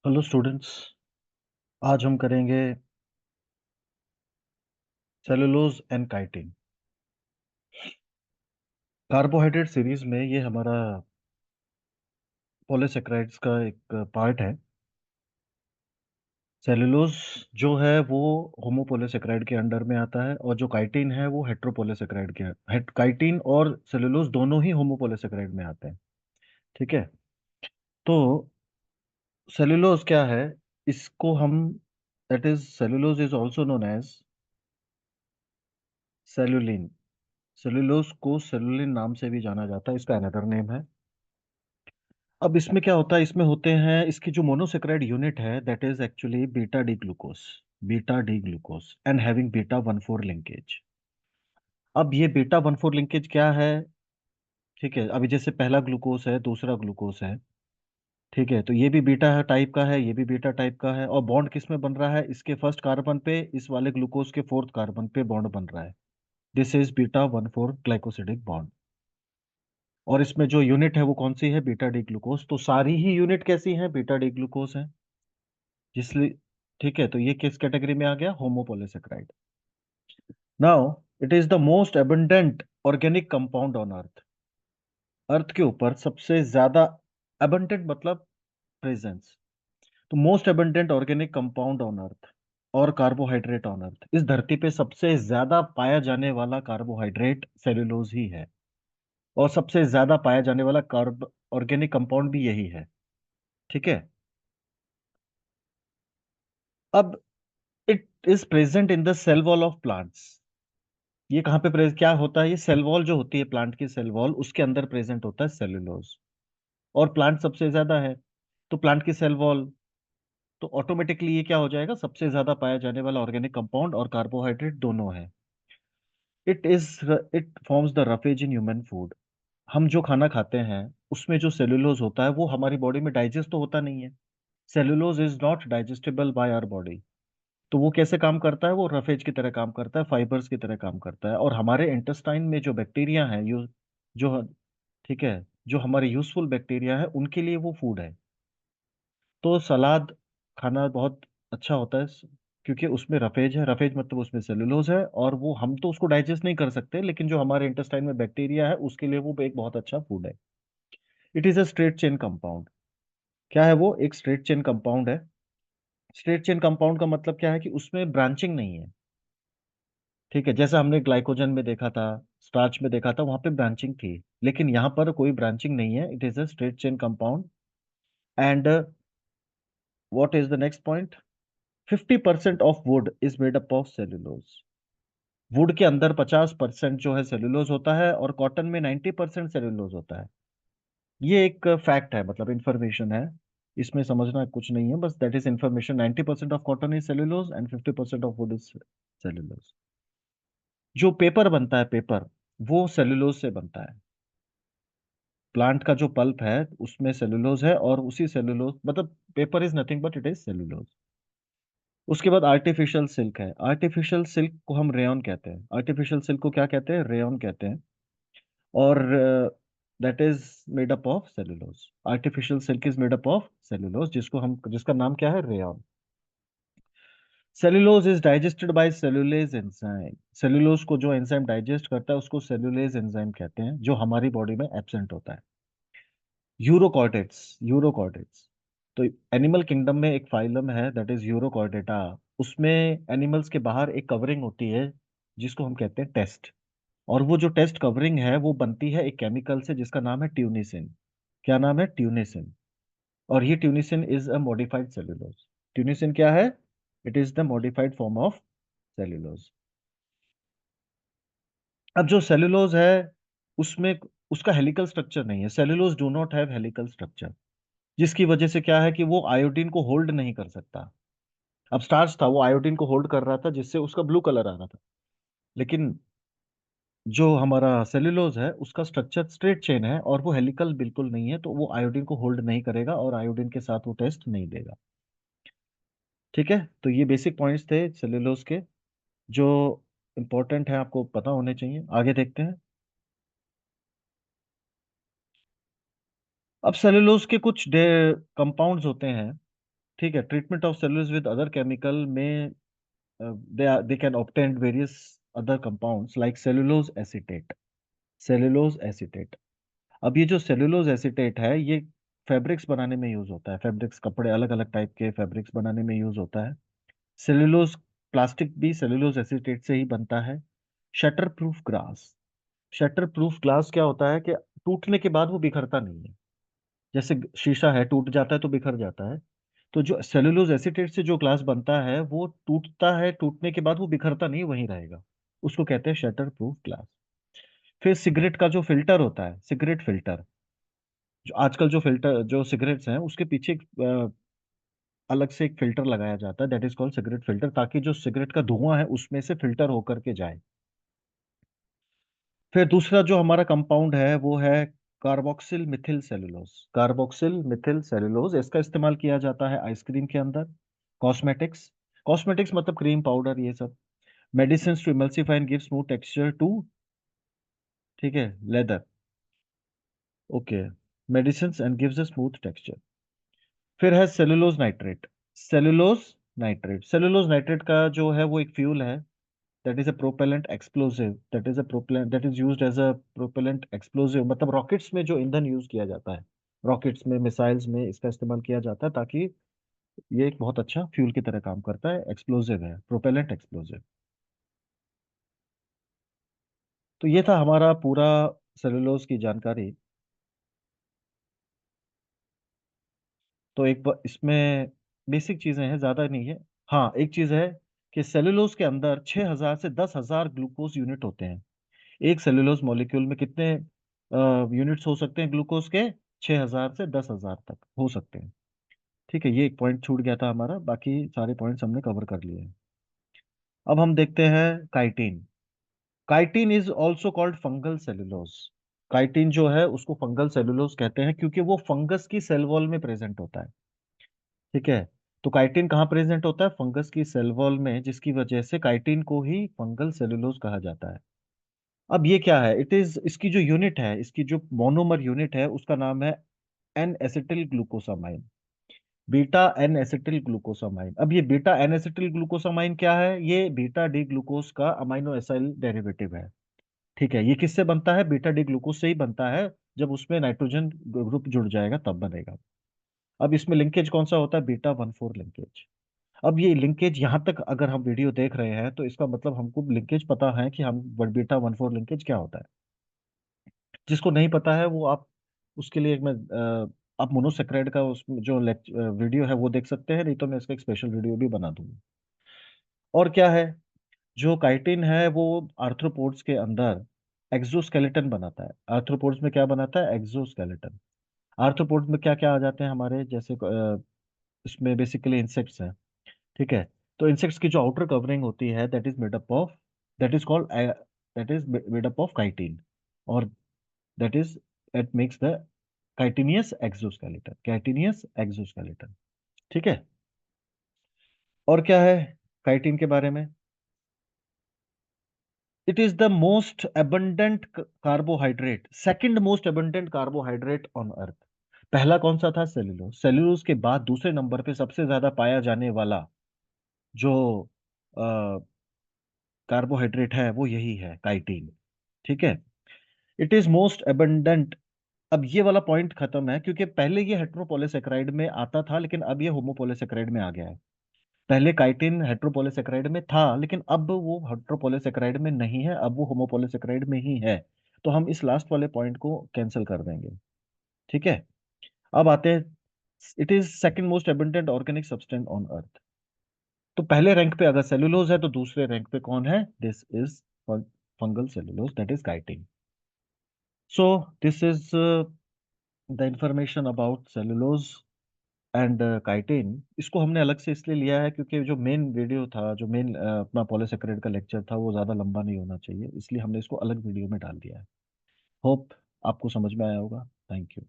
Hello students. आज हम करेंगे cellulose and chitin. Carbohydrate series में ये हमारा पॉलीसेकेराइड्स का एक पार्ट है। सेलुलोज जो है वो होमोपोलीसेकेराइड के अंडर में आता है, और जो काइटिन है वो हेट्रोपोलीसेकेराइड के काइटिन और सेलुलोज दोनों ही होमोपोलीसेकेराइड में आते हैं। ठीक है। तो सेलुलोज क्या है? इसको हम, that is cellulose is also known as cellulin. Cellulose को सेलुलिन नाम से भी जाना जाता है, इसका अनदर नेम है। अब इसमें क्या होता है, इसमें होते हैं, इसकी जो मोनोसेक्राइड यूनिट है that is actually beta D glucose. Beta D glucose and having beta 1,4 linkage. अब ये बीटा 1,4 लिंकेज क्या है? ठीक है, अभी जैसे पहला ग्लूकोस है, दूसरा ग्लूकोस है। ठीक है, तो ये भी बीटा है टाइप का है, ये भी बीटा टाइप का है, और बॉन्ड किस में बन रहा है? इसके फर्स्ट कार्बन पे, इस वाले ग्लूकोज के फोर्थ कार्बन पे बॉन्ड बन रहा है। This is beta 1,4 glycosidic bond. और इसमें जो यूनिट है वो कौन सी है? Beta D glucose. तो सारी ही यूनिट कैसी है? बीटा डी ग्लूकोस है। जिसलिए ठीक है, तो ये किस कैटेगरी में आ गया? Homopolysaccharide. Now it is the most abundant organic compound on earth. Earth के ऊपर सबसे ज्यादा, abundant मतलब प्रेजेंस, तो most abundant organic compound on earth और कार्बोहाइड्रेट ऑन अर्थ। इस धरती पे सबसे ज्यादा पाया जाने वाला कार्बोहाइड्रेट सेलुलोज ही है, और सबसे ज्यादा पाया जाने वाला कार्ब ऑर्गेनिक कंपाउंड भी यही है। ठीक है। अब it is present in the cell wall of plants. ये कहाँ पे क्या होता है? ये सेल वॉल जो होती है प्लांट की, सेल वॉल, उसके अंदर प्रेजेंट होता है सेलुलोज। और प्लांट सबसे ज्यादा है, तो प्लांट की सेल वॉल, तो ऑटोमेटिकली ये क्या हो जाएगा? सबसे ज्यादा पाया जाने वाला ऑर्गेनिक कंपाउंड और कार्बोहाइड्रेट दोनों है। It is it forms the roughage in human food. हम जो खाना खाते हैं उसमें जो सेलुलोज होता है वो हमारी बॉडी में डाइजेस्ट तो होता नहीं है। Cellulose is not digestible by our body. तो वो कैसे काम करता है? वो रफेज की तरह काम करता है, फाइबर्स की तरह काम करता है, और हमारे इंटेस्टाइन में जो बैक्टीरिया है, जो, ठीक है, जो हमारे यूजफुल बैक्टीरिया है उनके लिए वो फूड है। तो सलाद खाना बहुत अच्छा होता है, क्योंकि उसमें रफेज है। रफेज मतलब उसमें सेलुलोज है, और वो हम तो उसको डाइजेस्ट नहीं कर सकते, लेकिन जो हमारे इंटेस्टाइन में बैक्टीरिया है उसके लिए वो एक बहुत अच्छा फूड है। It is a straight chain compound. क्या है वो? एक स्ट्रेट चेन कंपाउंड है। स्ट्रेट चेन कंपाउंड का मतलब क्या है? कि उसमें ब्रांचिंग नहीं है। ठीक है, जैसा हमने ग्लाइकोजन में देखा था, स्टार्च में देखा था, वहां पे ब्रांचिंग थी, लेकिन यहाँ पर कोई ब्रांचिंग नहीं है। It is a straight chain compound. And what is the next point? 50% of would is made up of cellulose. Would के अंदर 50% जो है सेलुलोज होता है, और कॉटन में 90% सेलुलोज होता है। ये एक फैक्ट है, मतलब इंफॉर्मेशन है। इसमें समझना कुछ नहीं है, बस that is information. 90% of cotton is cellulose and 50% of would is cellulose. जो पेपर बनता है, पेपर, वो सेलुलोज से बनता है। प्लांट का जो पल्प है उसमें सेलुलोज है, और उसी सेलुलोज, मतलब paper is nothing but it is cellulose. उसके बाद आर्टिफिशियल सिल्क है। आर्टिफिशियल सिल्क को हम रेयन कहते हैं। आर्टिफिशियल सिल्क को क्या कहते हैं? रेयन कहते हैं। और that is made up of cellulose. Artificial silk is made up of cellulose, जिसका नाम क्या है? Rayon. Cellulose is digested by cellulase enzyme. Cellulose को जो एंजाइम डाइजेस्ट करता है उसको सेलुलेज एंजाइम कहते हैं, जो हमारी बॉडी में एब्सेंट होता है। यूरोकॉर्डेट्स। यूरोकॉर्डेट्स, तो एनिमल किंगडम में एक फाइलम है दैट इज यूरोकॉर्डेटा। उसमें एनिमल्स के बाहर एक कवरिंग होती है जिसको हम कहते हैं टेस्ट। और वो जो टेस्ट कवरिंग है वो बनती है एक केमिकल से जिसका नाम है ट्यूनिसिन। क्या नाम है? ट्यूनिसिन। और ये ट्यूनिसिन इज अ मॉडिफाइड सेलुलोज। ट्यूनिसिन क्या है? It is the modified form of cellulose. अब जो सेलुलोज है उसमें, उसका हेलिकल स्ट्रक्चर नहीं है। Cellulose do not have helical structure, जिसकी वजह से क्या है कि वो आयोडीन को होल्ड नहीं कर सकता। अब स्टार्च था, वो आयोडीन को होल्ड कर रहा था, जिससे उसका ब्लू कलर आ रहा था। लेकिन जो हमारा सेलुलोज है उसका स्ट्रक्चर स्ट्रेट चेन है, और वो हेलिकल बिल्कुल नहीं है, तो वो आयोडीन को होल्ड नहीं करेगा, और आयोडीन के साथ वो टेस्ट नहीं देगा। ठीक है, तो ये बेसिक पॉइंट्स थे सेलुलोज के, जो इंपॉर्टेंट है, आपको पता होने चाहिए। आगे देखते हैं। अब सेलुलोज के कुछ कंपाउंड्स होते हैं। ठीक है, treatment of cellulose with other chemical में they can obtain various other compounds like cellulose acetate. Cellulose acetate. अब ये जो सेलुलोज एसीटेट है, ये फैब्रिक्स बनाने में यूज होता है। फैब्रिक्स, कपड़े, अलग अलग टाइप के फैब्रिक्स बनाने में यूज होता है। सेलुलोज, प्लास्टिक भी सेलुलोज एसीटेट से ही बनता है। Shutter proof glass. Shutter proof glass क्या होता है कि टूटने के बाद वो बिखरता नहीं है। जैसे शीशा है, टूट जाता है तो बिखर जाता है। तो जो सेलुलोज एसीटेट से जो ग्लास बनता है वो टूटता है, टूटने के बाद वो बिखरता नहीं, वहीं रहेगा। उसको कहते हैं शटर प्रूफ ग्लास। फिर सिगरेट का जो फिल्टर होता है, सिगरेट फिल्टर, जो आजकल जो फिल्टर, जो सिगरेट्स हैं उसके पीछे एक, अलग से एक फिल्टर लगाया जाता है, that is called cigarette filter, ताकि जो सिगरेट का धुआं है उसमें से फिल्टर होकर के जाए। फिर दूसरा जो हमारा कंपाउंड है वो है carboxyl methyl cellulose. Carboxyl methyl cellulose, इसका इस्तेमाल किया जाता है आइसक्रीम के अंदर, कॉस्मेटिक्स, कॉस्मेटिक्स मतलब क्रीम, पाउडर, ये सब, medicine to emulsify and give smooth texture to, ठीक है, leather, okay, medicine and gives a smooth texture. फिर है cellulose nitrate. Cellulose nitrate, cellulose nitrate का जो है वो एक फ्यूल है, that is a propellant explosive, that is a propellant, that is used as a propellant explosive, मतलब rockets में जो ईंधन यूज किया जाता है, रॉकेट्स में, मिसाइल्स में इसका इस्तेमाल किया जाता है, ताकि ये एक बहुत अच्छा फ्यूल की तरह काम करता है, एक्सप्लोसिव है, प्रोपेलेंट एक्सप्लोसिव। तो ये था हमारा पूरा सेलुलोज की जानकारी। तो इसमें बेसिक चीजें हैं, ज्यादा नहीं है। हाँ, एक चीज है कि सेलुलोज के अंदर 6,000 से 10,000 ग्लूकोज यूनिट होते हैं। एक सेलुलोज मॉलिक्यूल में कितने यूनिट्स हो सकते हैं ग्लूकोज के? 6,000 से 10,000 तक हो सकते हैं। ठीक है, ये एक पॉइंट छूट गया था हमारा, बाकी सारे पॉइंट्स हमने कवर कर लिए हैं। अब हम देखते हैं chitin. Chitin is also called fungal cellulose. Chitin जो है उसको फंगल सेलुलोज कहते हैं, क्योंकि वो फंगस की सेल वॉल में प्रेजेंट होता है। ठीक है, तो काइटिन कहाँ प्रेजेंट होता है? फंगस की सेल वॉल में, जिसकी वजह से काइटिन को ही फंगल सेलुलोज कहा जाता है। अब ये क्या है? इट इज, इसकी जो यूनिट है, इसकी जो मोनोमर यूनिट है, उसका नाम है N acetyl glucosamine. Beta N acetyl glucosamine. अब ये बीटा एन एसिटिल ग्लूकोसामाइन क्या है? ये बीटा डी ग्लूकोज का अमाइनो एसिड डेरिवेटिव है। ठीक है, ये किससे बनता है? बीटा डी ग्लूकोज से ही बनता है। जब उसमें नाइट्रोजन ग्रुप जुड़ जाएगा तब बनेगा। अब इसमें लिंकेज कौन सा होता है? Beta 1,4 linkage. अब ये लिंकेज, यहाँ तक अगर हम वीडियो देख रहे हैं तो इसका मतलब हमको लिंकेज पता है कि हम बीटा 1,4 लिंकेज क्या होता है। जिसको नहीं पता है वो आप, उसके लिए एक मैं, आप मोनोसेक्राइड का उसमें जो वीडियो है वो देख सकते हैं, नहीं तो मैं इसका एक स्पेशल वीडियो भी बना दूंगा। और क्या है? जो काइटिन है वो आर्थ्रोपोड्स के अंदर एक्सोस्केलेटन बनाता है। आर्थ्रोपोड्स में क्या बनाता है? एक्सोस्केलेटन। आर्थ्रोपोड्स में क्या क्या आ जाते हैं हमारे, जैसे इसमें बेसिकली इंसेक्ट्स हैं। ठीक है, तो इंसेक्ट्स की जो आउटर कवरिंग होती है, that is made up of, that is called, that is made up of chitin, और that is, that makes the chitinous exoskeleton, chitinous exoskeleton. ठीक है, और क्या है काइटिन के बारे में? It is the most abundant carbohydrate, second most abundant carbohydrate on earth. पहला कौन सा था? सेलुलोज। सेलुलोज के बाद दूसरे नंबर पे सबसे ज्यादा पाया जाने वाला जो कार्बोहाइड्रेट है वो यही है, काइटिन। ठीक है, इट इज मोस्ट abundant। अब ये वाला पॉइंट खत्म है, क्योंकि पहले ये हेट्रोपॉलीसेकेराइड में आता था, लेकिन अब ये होमोपॉलीसेकेराइड में आ गया है। पहले काइटिन हेट्रोपॉलीसेकेराइड में था, लेकिन अब वो हेट्रोपॉलीसेकेराइड में नहीं है, अब वो होमोपॉलीसेकेराइड में ही है। तो हम इस लास्ट वाले पॉइंट को कैंसिल कर देंगे। ठीक है, अब आते हैं, it is second most abundant organic substance on earth. तो पहले रैंक पे अगर सेलुलोज है तो दूसरे रैंक पे कौन है? This is fungal cellulose, that is chitin. So this is the information about cellulose and chitin. इसको हमने अलग से इसलिए लिया है क्योंकि जो मेन वीडियो था, जो मेन अपना पॉलीसेकेराइड का लेक्चर था, वो ज़्यादा लंबा नहीं होना चाहिए, इसलिए हमने इसको अलग वीडियो में डाल दिया है। होप आपको समझ में आया होगा। Thank you.